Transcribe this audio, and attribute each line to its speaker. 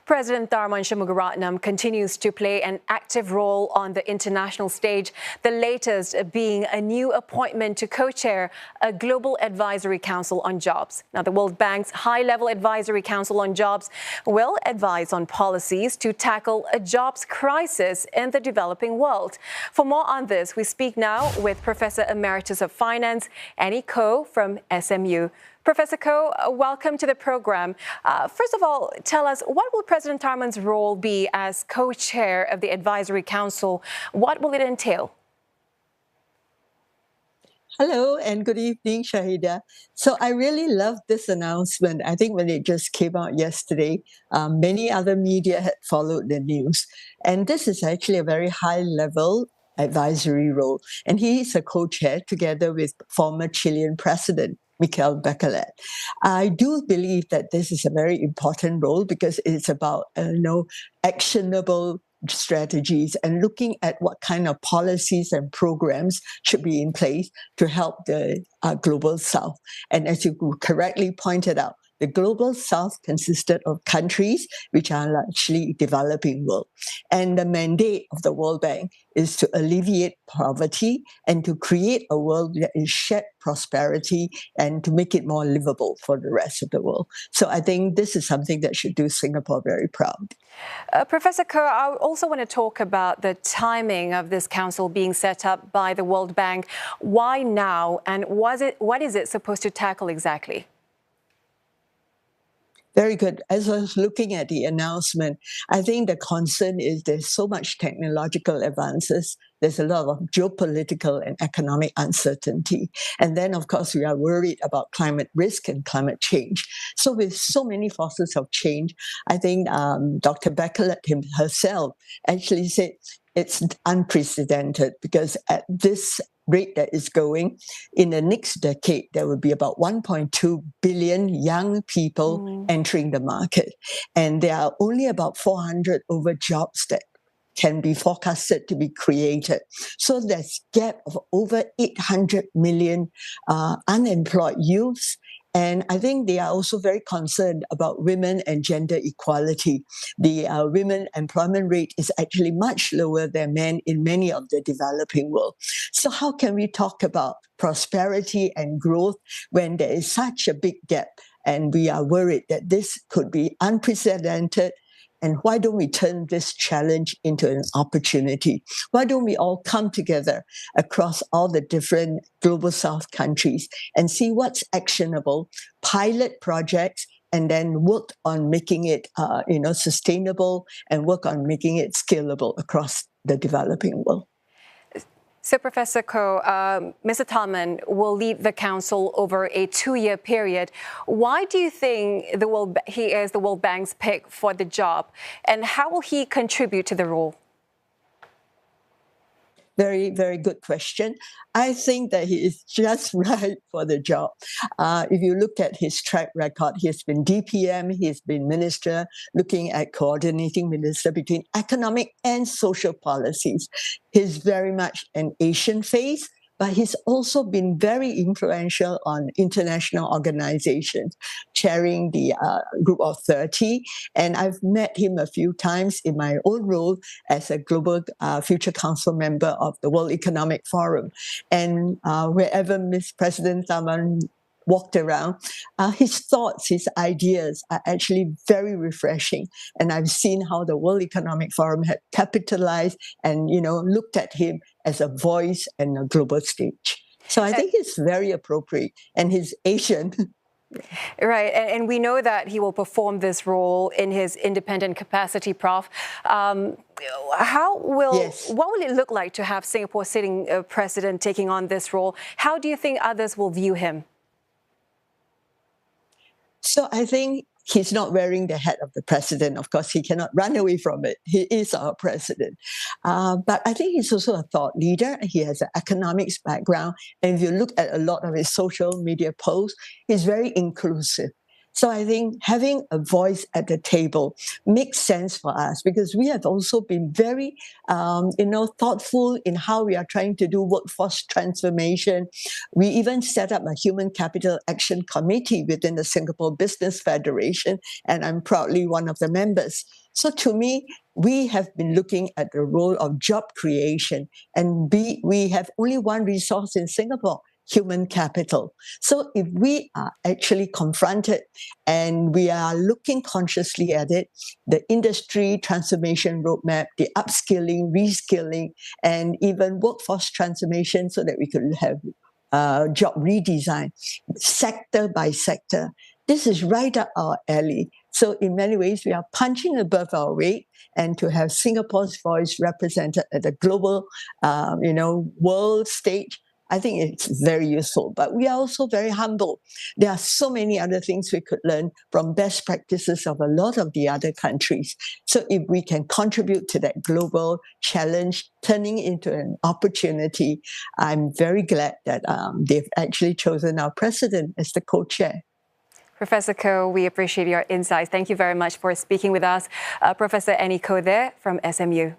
Speaker 1: President Tharman Shanmugaratnam continues to play an active role on the international stage, the latest being a new appointment to co-chair a Global Advisory Council on Jobs. Now, the World Bank's High-Level Advisory Council on Jobs will advise on policies to tackle a jobs crisis in the developing world. For more on this, we speak now with Professor Emeritus of Finance, Annie Koh from SMU. Professor Koh, welcome to the program. First of all, tell us, what will President Tharman's role be as co-chair of the Advisory Council? What will it entail?
Speaker 2: Hello and good evening, Shahida. So I really love this announcement. I think when it just came out yesterday, many other media had followed the news. And this is actually a very high-level advisory role. And he is a co-chair together with former Chilean President Michel Bachelet. I do believe that this is a very important role because it's about actionable strategies and looking at what kind of policies and programs should be in place to help the global south. And as you correctly pointed out, the global south consisted of countries which are largely developing world. And the mandate of the World Bank is to alleviate poverty and to create a world that is shared prosperity and to make it more livable for the rest of the world. So I think this is something that should do Singapore very proud.
Speaker 1: Professor Koh, I also want to talk about the timing of this council being set up by the World Bank. Why now, and what is it supposed to tackle exactly?
Speaker 2: Very good. As I was looking at the announcement, I think the concern is there's so much technological advances. There's a lot of geopolitical and economic uncertainty. And then, of course, we are worried about climate risk and climate change. So with so many forces of change, I think Dr. Bachelet herself actually said it's unprecedented because at this rate that is going, in the next decade, there will be about 1.2 billion young people entering the market. And there are only about 400 over jobs that can be forecasted to be created. So there's a gap of over 800 million unemployed youths. And I think they are also very concerned about women and gender equality. The women employment rate is actually much lower than men in many of the developing world. So how can we talk about prosperity and growth when there is such a big gap? And we are worried that this could be unprecedented. And why don't we turn this challenge into an opportunity? Why don't we all come together across all the different global south countries and see what's actionable, pilot projects, and then work on making it sustainable and work on making it scalable across the developing world.
Speaker 1: So, Professor Koh, Mr. Tharman will lead the council over a 2-year period. Why do you think he is the World Bank's pick for the job, and how will he contribute to the role?
Speaker 2: Very, very good question. I think that he is just right for the job. If you look at his track record, he has been DPM, he has been minister, looking at coordinating minister between economic and social policies. He's very much an Asian face, but he's also been very influential on international organizations, chairing the Group of 30. And I've met him a few times in my own role as a Global Future Council member of the World Economic Forum. And wherever President Tharman walked around, his thoughts, his ideas are actually very refreshing. And I've seen how the World Economic Forum had capitalized and, looked at him as a voice and a global stage. So I think it's very appropriate. And he's Asian.
Speaker 1: Right, and we know that he will perform this role in his independent capacity, Prof. What will it look like to have Singapore sitting president taking on this role? How do you think others will view him?
Speaker 2: So I think he's not wearing the hat of the president. Of course, he cannot run away from it. He is our president. But I think he's also a thought leader. He has an economics background. And if you look at a lot of his social media posts, he's very inclusive. So I think having a voice at the table makes sense for us because we have also been very, thoughtful in how we are trying to do workforce transformation. We even set up a Human Capital Action Committee within the Singapore Business Federation, and I'm proudly one of the members. So to me, we have been looking at the role of job creation, and we have only one resource in Singapore, human capital. So if we are actually confronted and we are looking consciously at it, the industry transformation roadmap, the upskilling, reskilling, and even workforce transformation so that we could have job redesign, sector by sector. This is right up our alley. So in many ways, we are punching above our weight, and to have Singapore's voice represented at the global, world stage, I think it's very useful. But we are also very humble. There are so many other things we could learn from best practices of a lot of the other countries. So if we can contribute to that global challenge, turning into an opportunity, I'm very glad that they've actually chosen our president as the co-chair.
Speaker 1: Professor Koh, we appreciate your insights. Thank you very much for speaking with us. Professor Annie Koh there from SMU.